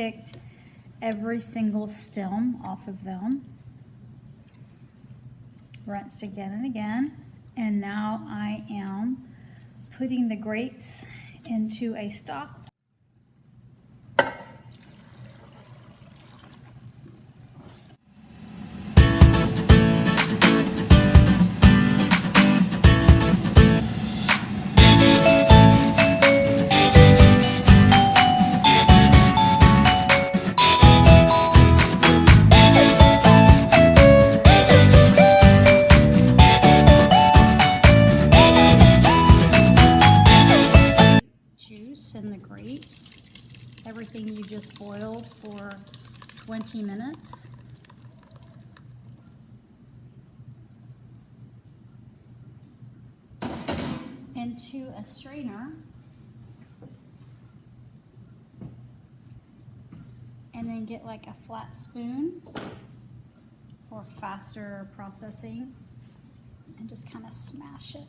picked every single stem off of them. Rinsed again and again. And now I am putting the grapes into a stock. And the grapes, everything you just boiled for 20 minutes. Into a strainer, and then get like a flat spoon for faster processing and just kind of smash it.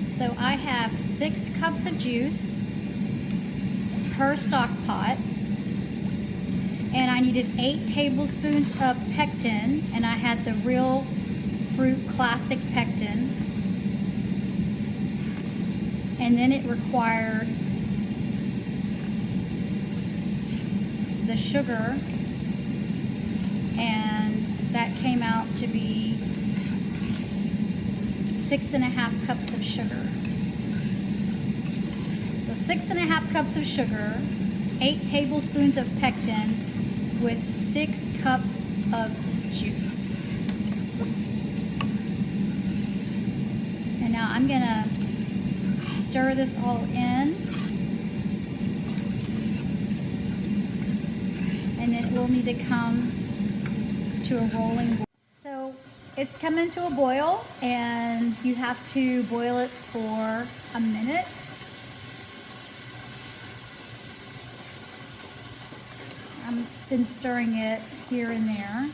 So I have 6 cups of juice per stock pot, and I needed 8 tablespoons of pectin, and I had the Real Fruit Classic pectin, and then it required the sugar, and that came out to be 6.5 cups of sugar. So 6.5 cups of sugar, 8 tablespoons of pectin with 6 cups of juice. And now I'm gonna stir this all in, and then it will need to come to a rolling boil. So it's coming to a boil, and you have to boil it for a minute. I've been stirring it here and there.